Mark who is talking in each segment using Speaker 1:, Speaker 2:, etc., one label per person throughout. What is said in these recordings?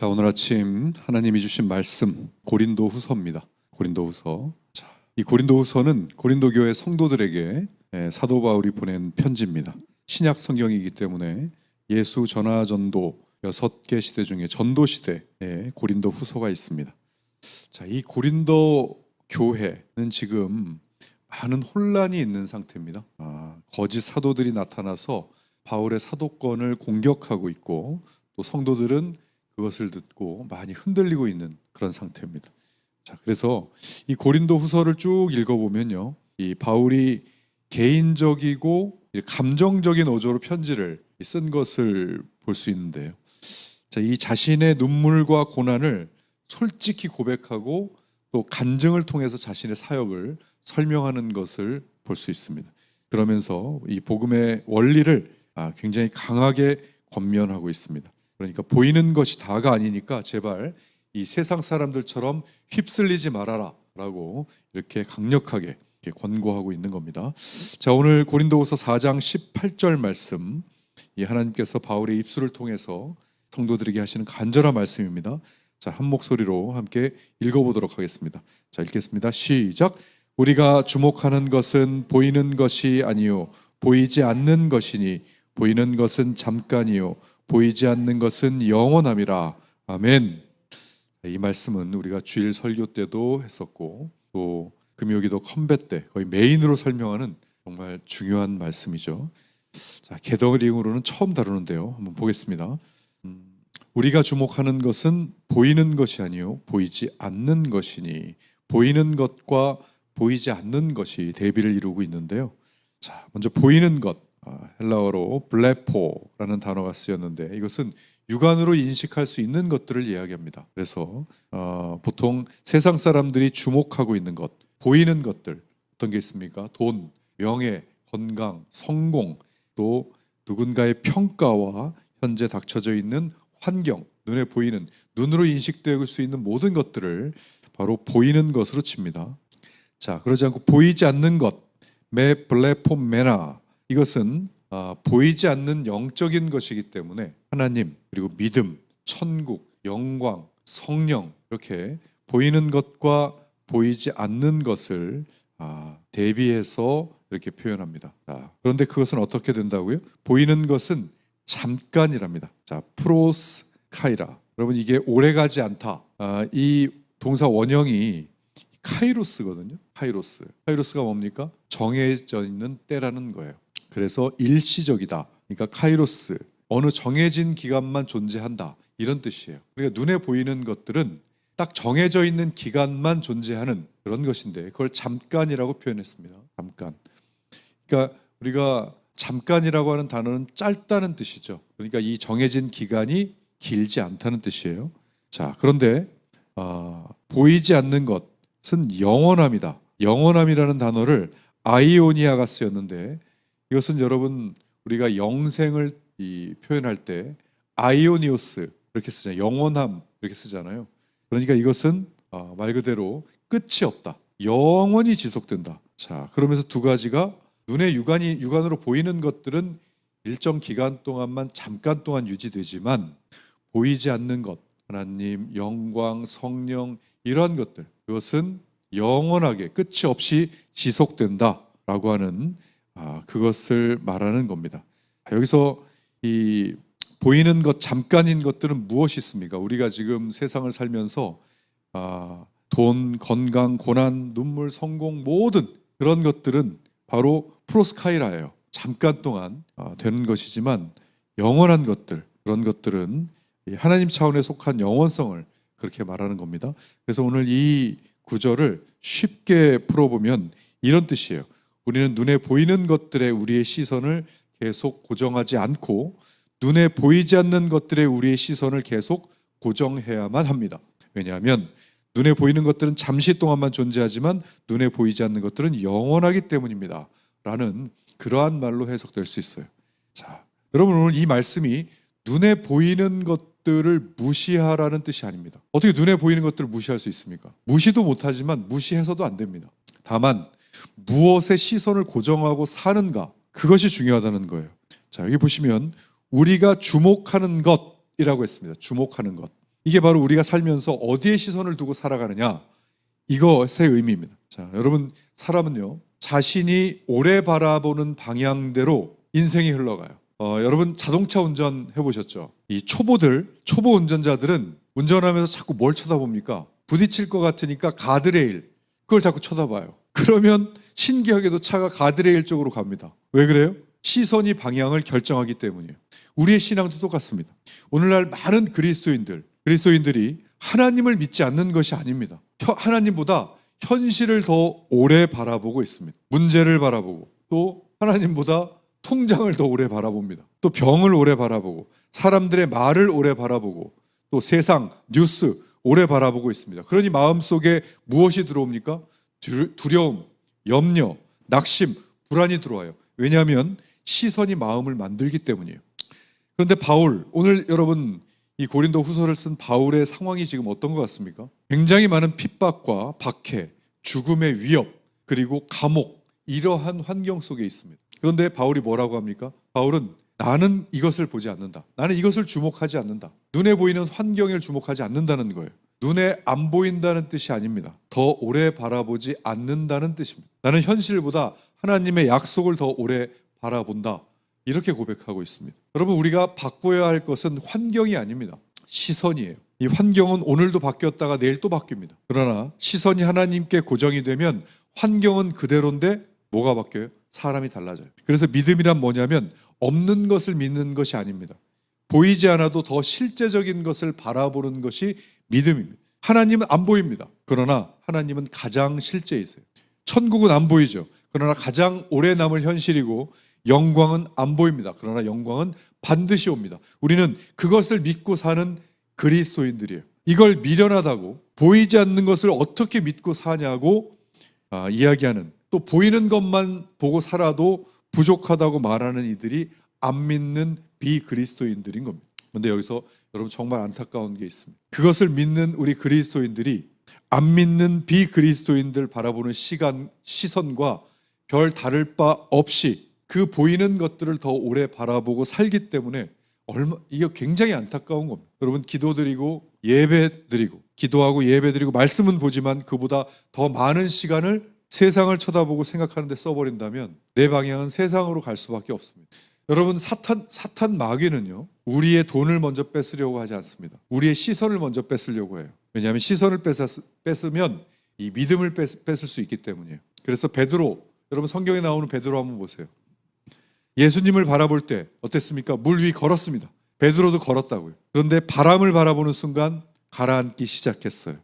Speaker 1: 자, 오늘 아침 하나님이 주신 말씀 고린도후서입니다. 고린도후서. 자, 이 고린도후서는 고린도 교회 성도들에게 사도 바울이 보낸 편지입니다. 신약 성경이기 때문에 예수 전하 전도 6개 시대 중에 전도 시대에 고린도후서가 있습니다. 자, 이 고린도 교회는 지금 많은 혼란이 있는 상태입니다. 거짓 사도들이 나타나서 바울의 사도권을 공격하고 있고, 또 성도들은 그것을 듣고 많이 흔들리고 있는 그런 상태입니다. 자, 그래서 이 고린도 후서를 쭉 읽어보면요, 이 바울이 개인적이고 감정적인 어조로 편지를 쓴 것을 볼 수 있는데요. 자, 이 자신의 눈물과 고난을 솔직히 고백하고 또 간증을 통해서 자신의 사역을 설명하는 것을 볼 수 있습니다. 그러면서 이 복음의 원리를 굉장히 강하게 권면하고 있습니다. 그러니까 보이는 것이 다가 아니니까 제발 이 세상 사람들처럼 휩쓸리지 말아라 라고 이렇게 강력하게 이렇게 권고하고 있는 겁니다. 자, 오늘 고린도후서 4장 18절 말씀, 이 하나님께서 바울의 입술을 통해서 성도들에게 하시는 간절한 말씀입니다. 자, 한 목소리로 함께 읽어보도록 하겠습니다. 자, 읽겠습니다. 시작. 우리가 주목하는 것은 보이는 것이 아니요 보이지 않는 것이니 보이는 것은 잠깐이요 보이지 않는 것은 영원함이라. 아멘. 이 말씀은 우리가 주일 설교 때도 했었고, 또 금요기도 컴뱃 때 거의 메인으로 설명하는 정말 중요한 말씀이죠. 자, 게더링으로는 처음 다루는데요, 한번 보겠습니다. 우리가 주목하는 것은 보이는 것이 아니요 보이지 않는 것이니, 보이는 것과 보이지 않는 것이 대비를 이루고 있는데요. 자, 먼저 보이는 것, 헬라어로 블레포라는 단어가 쓰였는데, 이것은 육안으로 인식할 수 있는 것들을 이야기합니다. 그래서 보통 세상 사람들이 주목하고 있는 것, 보이는 것들 어떤 게 있습니까? 돈, 명예, 건강, 성공, 또 누군가의 평가와 현재 닥쳐져 있는 환경, 눈에 보이는, 눈으로 인식될 수 있는 모든 것들을 바로 보이는 것으로 칩니다. 자, 그러지 않고 보이지 않는 것, 메 블레포메나, 이것은 보이지 않는 영적인 것이기 때문에 하나님, 그리고 믿음, 천국, 영광, 성령, 이렇게 보이는 것과 보이지 않는 것을 대비해서 이렇게 표현합니다. 자, 그런데 그것은 어떻게 된다고요? 보이는 것은 잠깐이랍니다. 자, 프로스 카이라. 여러분, 이게 오래가지 않다. 이 동사 원형이 카이로스거든요. 카이로스가 뭡니까? 정해져 있는 때라는 거예요. 그래서 일시적이다. 그러니까 카이로스, 어느 정해진 기간만 존재한다, 이런 뜻이에요. 그러니까 눈에 보이는 것들은 딱 정해져 있는 기간만 존재하는 그런 것인데, 그걸 잠깐이라고 표현했습니다. 잠깐. 그러니까 우리가 잠깐이라고 하는 단어는 짧다는 뜻이죠. 그러니까 이 정해진 기간이 길지 않다는 뜻이에요. 자, 그런데 보이지 않는 것은 영원함이다. 영원함이라는 단어를 아이오니아가 쓰였는데, 이것은 여러분, 우리가 영생을 표현할 때 아이오니오스 이렇게 쓰잖아요. 영원함 이렇게 쓰잖아요. 그러니까 이것은 말 그대로 끝이 없다, 영원히 지속된다. 자, 그러면서 두 가지가, 눈에 육안으로 보이는 것들은 일정 기간 동안만, 잠깐 동안 유지되지만, 보이지 않는 것, 하나님, 영광, 성령, 이러한 것들, 그것은 영원하게 끝이 없이 지속된다라고 하는 그것을 말하는 겁니다. 여기서 이 보이는 것, 잠깐인 것들은 무엇이 있습니까? 우리가 지금 세상을 살면서 돈, 건강, 고난, 눈물, 성공, 모든 그런 것들은 바로 프로스카이라예요. 잠깐 동안 되는 것이지만, 영원한 것들, 그런 것들은 하나님 차원에 속한 영원성을 그렇게 말하는 겁니다. 그래서 오늘 이 구절을 쉽게 풀어보면 이런 뜻이에요. 우리는 눈에 보이는 것들에 우리의 시선을 계속 고정하지 않고, 눈에 보이지 않는 것들에 우리의 시선을 계속 고정해야만 합니다. 왜냐하면 눈에 보이는 것들은 잠시 동안만 존재하지만 눈에 보이지 않는 것들은 영원하기 때문입니다 라는 그러한 말로 해석될 수 있어요. 자, 여러분, 오늘 이 말씀이 눈에 보이는 것들을 무시하라는 뜻이 아닙니다. 어떻게 눈에 보이는 것들을 무시할 수 있습니까? 무시도 못하지만 무시해서도 안 됩니다. 다만 무엇에 시선을 고정하고 사는가, 그것이 중요하다는 거예요. 자, 여기 보시면 우리가 주목하는 것이라고 했습니다. 주목하는 것. 이게 바로 우리가 살면서 어디에 시선을 두고 살아가느냐, 이것의 의미입니다. 자, 여러분, 사람은요, 자신이 오래 바라보는 방향대로 인생이 흘러가요. 여러분 자동차 운전 해보셨죠? 이 초보 운전자들은 운전하면서 자꾸 뭘 쳐다봅니까? 부딪힐 것 같으니까 가드레일, 그걸 자꾸 쳐다봐요. 그러면 신기하게도 차가 가드레일 쪽으로 갑니다. 왜 그래요? 시선이 방향을 결정하기 때문이에요. 우리의 신앙도 똑같습니다. 오늘날 많은 그리스도인들이 하나님을 믿지 않는 것이 아닙니다. 하나님보다 현실을 더 오래 바라보고 있습니다. 문제를 바라보고, 또 하나님보다 통장을 더 오래 바라봅니다. 또 병을 오래 바라보고, 사람들의 말을 오래 바라보고, 또 세상, 뉴스 오래 바라보고 있습니다. 그러니 마음속에 무엇이 들어옵니까? 두려움, 염려, 낙심, 불안이 들어와요. 왜냐하면 시선이 마음을 만들기 때문이에요. 그런데 오늘 여러분 이 고린도 후서를 쓴 바울의 상황이 지금 어떤 것 같습니까? 굉장히 많은 핍박과 박해, 죽음의 위협, 그리고 감옥, 이러한 환경 속에 있습니다. 그런데 바울이 뭐라고 합니까? 바울은 나는 이것을 보지 않는다. 나는 이것을 주목하지 않는다. 눈에 보이는 환경을 주목하지 않는다는 거예요. 눈에 안 보인다는 뜻이 아닙니다. 더 오래 바라보지 않는다는 뜻입니다. 나는 현실보다 하나님의 약속을 더 오래 바라본다. 이렇게 고백하고 있습니다. 여러분, 우리가 바꿔야 할 것은 환경이 아닙니다. 시선이에요. 이 환경은 오늘도 바뀌었다가 내일 또 바뀝니다. 그러나 시선이 하나님께 고정이 되면 환경은 그대로인데 뭐가 바뀌어요? 사람이 달라져요. 그래서 믿음이란 뭐냐면 없는 것을 믿는 것이 아닙니다. 보이지 않아도 더 실제적인 것을 바라보는 것이 믿음입니다. 하나님은 안 보입니다. 그러나 하나님은 가장 실제이세요. 천국은 안 보이죠. 그러나 가장 오래 남을 현실이고, 영광은 안 보입니다. 그러나 영광은 반드시 옵니다. 우리는 그것을 믿고 사는 그리스도인들이에요. 이걸 미련하다고, 보이지 않는 것을 어떻게 믿고 사냐고 이야기하는, 또 보이는 것만 보고 살아도 부족하다고 말하는 이들이 안 믿는 비그리스도인들인 겁니다. 그런데 여기서 여러분 정말 안타까운 게 있습니다. 그것을 믿는 우리 그리스도인들이 안 믿는 비그리스도인들 바라보는 시선과 별 다를 바 없이 그 보이는 것들을 더 오래 바라보고 살기 때문에 이게 굉장히 안타까운 겁니다. 여러분, 기도하고 예배드리고 말씀은 보지만 그보다 더 많은 시간을 세상을 쳐다보고 생각하는데 써버린다면 내 방향은 세상으로 갈 수밖에 없습니다. 여러분, 사탄 마귀는요, 우리의 돈을 먼저 뺏으려고 하지 않습니다. 우리의 시선을 먼저 뺏으려고 해요. 왜냐하면 시선을 뺏으면 이 믿음을 뺏을 수 있기 때문이에요. 그래서 여러분 성경에 나오는 베드로 한번 보세요. 예수님을 바라볼 때 어땠습니까? 물 위 걸었습니다. 베드로도 걸었다고요. 그런데 바람을 바라보는 순간 가라앉기 시작했어요.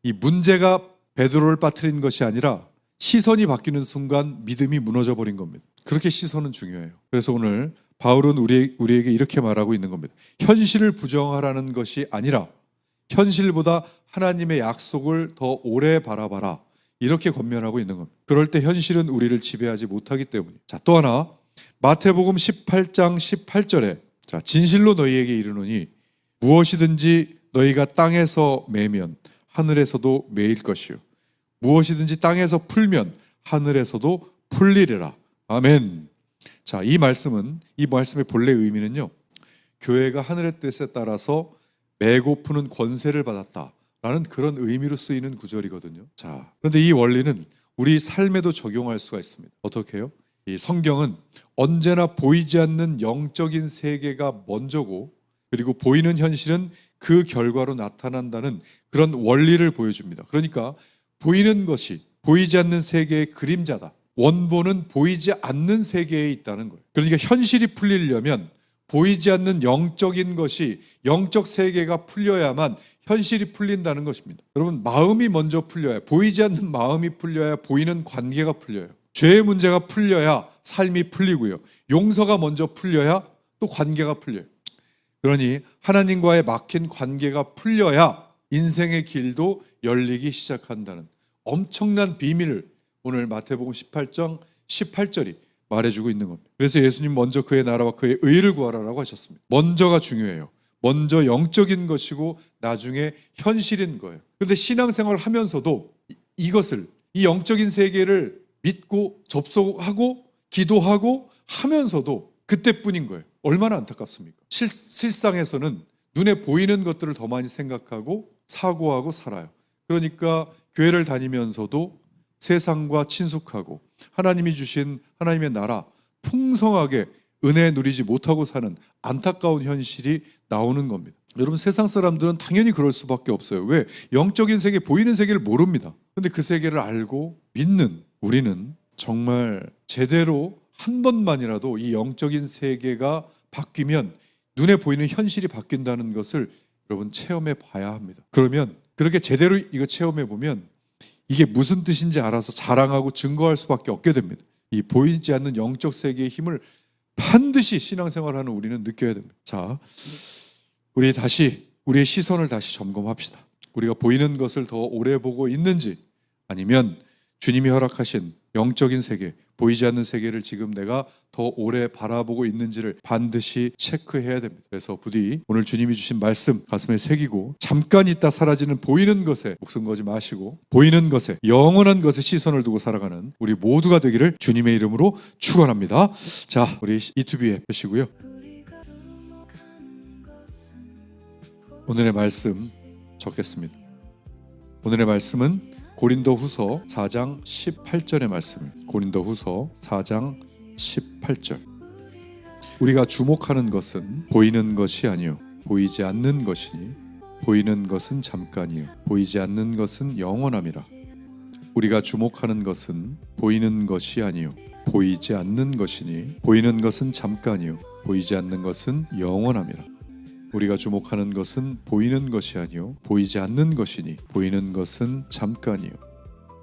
Speaker 1: 이 문제가 베드로를 빠뜨린 것이 아니라 시선이 바뀌는 순간 믿음이 무너져 버린 겁니다. 그렇게 시선은 중요해요. 그래서 오늘 바울은 우리에게 이렇게 말하고 있는 겁니다. 현실을 부정하라는 것이 아니라 현실보다 하나님의 약속을 더 오래 바라봐라. 이렇게 권면하고 있는 겁니다. 그럴 때 현실은 우리를 지배하지 못하기 때문에. 자, 또 하나, 마태복음 18장 18절에 진실로 너희에게 이르노니 무엇이든지 너희가 땅에서 매면 하늘에서도 매일 것이요 무엇이든지 땅에서 풀면 하늘에서도 풀리리라. 아멘. 자, 이 말씀의 본래 의미는요, 교회가 하늘의 뜻에 따라서 매고 푸는 권세를 받았다라는 그런 의미로 쓰이는 구절이거든요. 자, 그런데 이 원리는 우리 삶에도 적용할 수가 있습니다. 어떻게 해요? 이 성경은 언제나 보이지 않는 영적인 세계가 먼저고, 그리고 보이는 현실은 그 결과로 나타난다는 그런 원리를 보여줍니다. 그러니까 보이는 것이 보이지 않는 세계의 그림자다. 원본은 보이지 않는 세계에 있다는 거예요. 그러니까 현실이 풀리려면 보이지 않는 영적인 것이, 영적 세계가 풀려야만 현실이 풀린다는 것입니다. 여러분, 마음이 먼저 풀려야, 보이지 않는 마음이 풀려야 보이는 관계가 풀려요. 죄의 문제가 풀려야 삶이 풀리고요. 용서가 먼저 풀려야 또 관계가 풀려요. 그러니 하나님과의 막힌 관계가 풀려야 인생의 길도 열리기 시작한다는 엄청난 비밀을 오늘 마태복음 18장 18절이 말해주고 있는 겁니다. 그래서 예수님 먼저 그의 나라와 그의 의를 구하라라고 하셨습니다. 먼저가 중요해요. 먼저 영적인 것이고 나중에 현실인 거예요. 그런데 신앙생활을 하면서도 이 영적인 세계를 믿고 접속하고 기도하고 하면서도 그때뿐인 거예요. 얼마나 안타깝습니까? 실상에서는 눈에 보이는 것들을 더 많이 생각하고 사고하고 살아요. 그러니까 교회를 다니면서도 세상과 친숙하고 하나님이 주신 하나님의 나라 풍성하게 은혜 누리지 못하고 사는 안타까운 현실이 나오는 겁니다. 여러분, 세상 사람들은 당연히 그럴 수밖에 없어요. 왜? 영적인 세계, 보이는 세계를 모릅니다. 그런데 그 세계를 알고 믿는 우리는 정말 제대로 한 번만이라도 이 영적인 세계가 바뀌면 눈에 보이는 현실이 바뀐다는 것을 여러분 체험해 봐야 합니다. 그러면 그렇게 제대로 이거 체험해 보면 이게 무슨 뜻인지 알아서 자랑하고 증거할 수밖에 없게 됩니다. 이 보이지 않는 영적 세계의 힘을 반드시 신앙생활하는 우리는 느껴야 됩니다. 자, 우리의 시선을 다시 점검합시다. 우리가 보이는 것을 더 오래 보고 있는지, 아니면 주님이 허락하신 영적인 세계, 보이지 않는 세계를 지금 내가 더 오래 바라보고 있는지를 반드시 체크해야 됩니다. 그래서 부디 오늘 주님이 주신 말씀 가슴에 새기고 잠깐 있다 사라지는 보이는 것에 목숨 걸지 마시고 보이는 것에, 영원한 것에 시선을 두고 살아가는 우리 모두가 되기를 주님의 이름으로 축원합니다. 자, 우리 이투비에 펴시고요. 오늘의 말씀 적겠습니다. 오늘의 말씀은 고린도후서 4장 18절의 말씀입니다. 고린도후서 4장 18절. 우리가 주목하는 것은 보이는 것이 아니요 보이지 않는 것이니 보이는 것은 잠깐이요 보이지 않는 것은 영원함이라. 우리가 주목하는 것은 보이는 것이 아니요 보이지 않는 것이니 보이는 것은 잠깐이요 보이지 않는 것은 영원함이라. 우리가 주목하는 것은 보이는 것이 아니요 보이지 않는 것이니 보이는 것은 잠깐이요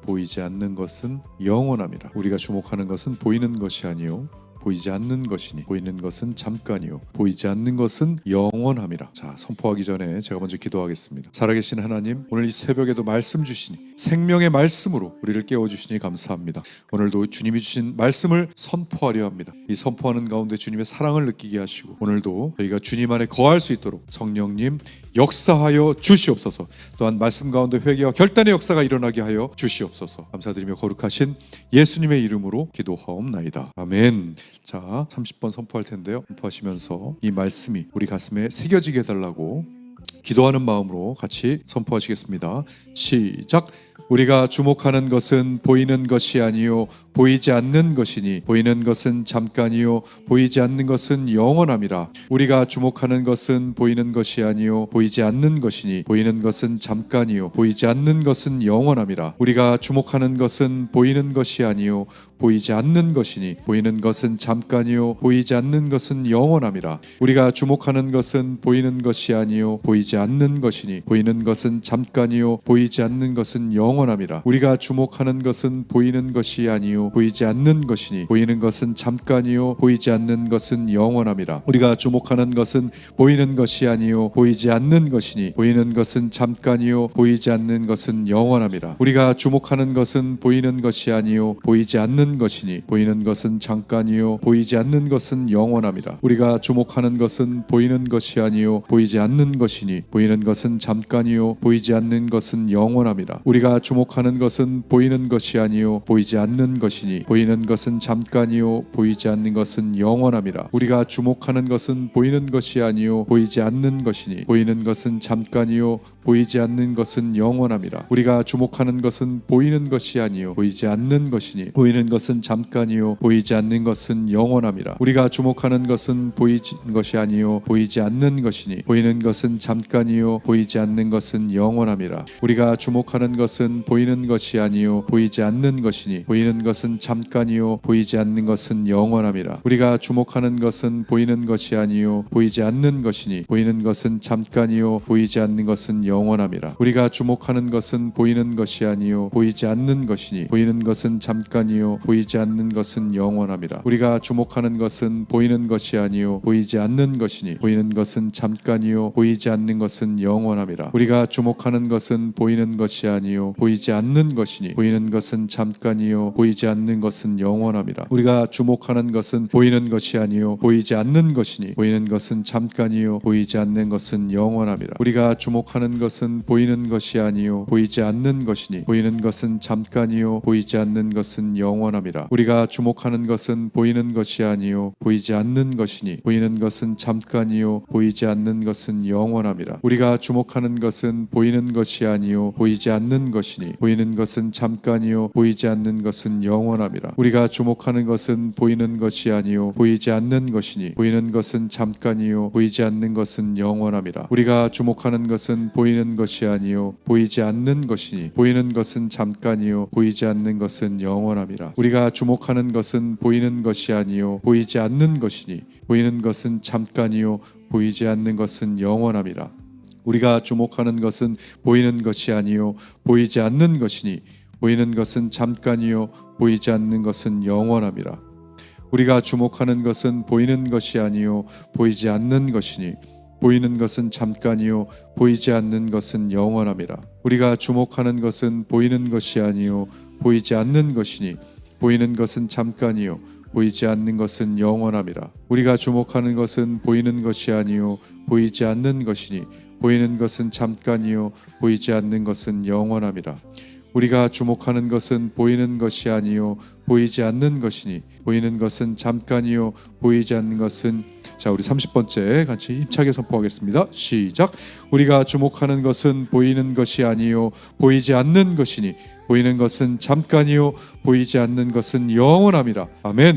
Speaker 1: 보이지 않는 것은 영원함이라. 우리가 주목하는 것은 보이는 것이 아니요 보이지 않는 것이니 보이는 것은 잠깐이요 보이지 않는 것은 영원함이라. 자, 선포하기 전에 제가 먼저 기도하겠습니다. 살아계신 하나님, 오늘 이 새벽에도 말씀 주시니 생명의 말씀으로 우리를 깨워주시니 감사합니다. 오늘도 주님이 주신 말씀을 선포하려 합니다. 이 선포하는 가운데 주님의 사랑을 느끼게 하시고 오늘도 저희가 주님 안에 거할 수 있도록 성령님 역사하여 주시옵소서. 또한 말씀 가운데 회개와 결단의 역사가 일어나게 하여 주시옵소서. 감사드리며 거룩하신 예수님의 이름으로 기도하옵나이다. 아멘. 자, 30번 선포할 텐데요. 선포하시면서 이 말씀이 우리 가슴에 새겨지게 해달라고 기도하는 마음으로 같이 선포하시겠습니다. 시작. 우리가 주목하는 것은 보이는 것이 아니요 보이지 않는 것이니 보이는 것은 잠깐이요 보이지 않는 것은 영원함이라. 우리가 주목하는 것은 보이는 것이 아니요 보이지 않는 것이니 보이는 것은 잠깐이요 보이지 않는 것은 영원함이라. 우리가 주목하는 것은 보이는 것이 아니요 보이지 않는 것이니 보이는 것은 잠깐이요 보이지 않는 것은 영원함이라. 우리가 주목하는 것은 보이는 것이 아니요 보이지 않는 것이니 보이는 것은 잠깐이요 보이지 않는 것은 영원함이라. 우리가 주목하는 것은 보이는 것이 아니요 보이지 않는 것이니 보이는 것은 잠깐이요 보이지 않는 것은 영원함이라. 우리가 주목하는 것은 보이는 것이 아니요 보이지 않는 것이니 보이는 것은 잠깐이요 보이지 않는 것은 영원함이라. 우리가 주목하는 것은 보이는 것이 아니요 보이지 않는 것이니 보이는 것은 잠깐이요 보이지 않는 것은 영원함이라. 우리가 주목하는 것은 보이는 것이 아니요 보이지 않는 것이니 보이는 것은 잠깐이요 보이지 않는 것은 영원함이라. 우리가 주목하는 것은 보이는 것이 아니요 보이지 않는 것이니 보이는 것은 잠깐이요 보이지 않는 것은 영원함이라. 우리가 주목하는 것은 보이는 것이 아니요 보이지 않는 것이니 보이는 것은 잠깐이요 보이지 않는 것은 영원함이라. 우리가 주목하는 것은 보이는 것이 아니요 보이지 않는 것이니 보이는 것은 잠깐이요 보이지 않는 것은 영원함이라. 우리가 주목하는 것은 보이는 것이 아니요 보이지 않는 것이니 보이는 것은 잠깐이요 보이지 않는 것은 영원함이라. 우리가 주목하는 것은 보이는 것이 아니요 보이지 않는 것이니 보이는 것은 잠깐이요 보이지 않는 것은 영원함이라. 우리가 주목하는 것은 보이는 것이 아니요 보이지 않는 것이니 보이는 것은 잠깐이요 보이지 않는 것은 영원함이라. 우리가 주목하는 것은 보이는 것이 아니요 보이지 않는 것이니 보이는 것은 잠깐이요 보이지 않는 것은 영원함이라. 우리가 주목하는 것은 보이는 것이 아니요 보이지 않는 것이니 보이는 것은 잠깐이요 보이지 않는 않는 것은 영원함이라. 우리가 주목하는 것은 보이는 것이 아니요 보이지 않는 것이니 보이는 것은 잠깐이요 보이지 않는 것은 영원함이라. 우리가 주목하는 것은 보이는 것이 아니요 보이지 않는 것이니 보이는 것은 잠깐이요 보이지 않는 것은 영원함이라. 우리가 주목하는 것은 보이는 것이 아니요 보이지 않는 것이니 보이는 것은 잠깐이요 보이지 않는 것은 영원함이라. 우리가 주목하는 것은 보이는 것이 아니요 보이지 않는 것이니 보이는 것은 잠깐이요 보이지 않는 것은 영원함이라. 우리가 주목하는 것은 보이는 것이 아니요 보이지 않는 것이니 보이는 것은 잠깐이요 보이지 않는 것은 영원함이라. 우리가 주목하는 것은 보이는 것이 아니요 보이지 않는 것이니 보이는 것은 잠깐이요 보이지 않는 것은 영원함이라. 우리가 주목하는 것은 보이는 것이 아니요 보이지 않는 것이니 보이는 것은 잠깐이요 보이지 않는 것은 영원함이라. 우리가 주목하는 것은 보이는 것이 아니요 보이지 않는 것이니 보이는 것은 잠깐이요 보이지 않는 것은 영원함이라. 우리가 주목하는 것은 보이는 것이 아니요 보이지 않는 것이니 보이는 것은 잠깐이요 보이지 않는 것은 영원함이라. 우리가 주목하는 것은 보이는 것이 아니요 보이지 않는 것이니 보이는 것은 잠깐이요 보이지 않는 것은 영원함이라. 우리가 주목하는 것은 보이는 것이 아니요 보이지 않는 것이니 보이는 것은 잠깐이요 보이지 않는 것은 영원함이라. 우리가 주목하는 것은 보이는 것이 아니요 보이지 않는 것이니 보이는 것은 잠깐이요 보이지 않는 것은 영원함이라. 우리가 주목하는 것은 보이는 것이 아니요 보이지 않는 것이니 보이는 것은 잠깐이요 보이지 않는 것은 자 우리 30번째 같이 힘차게 선포하겠습니다. 시작. 우리가 주목하는 것은 보이는 것이 아니요 보이지 않는 것이니 보이는 것은 잠깐이요 보이지 않는 것은 영원함이라. 아멘.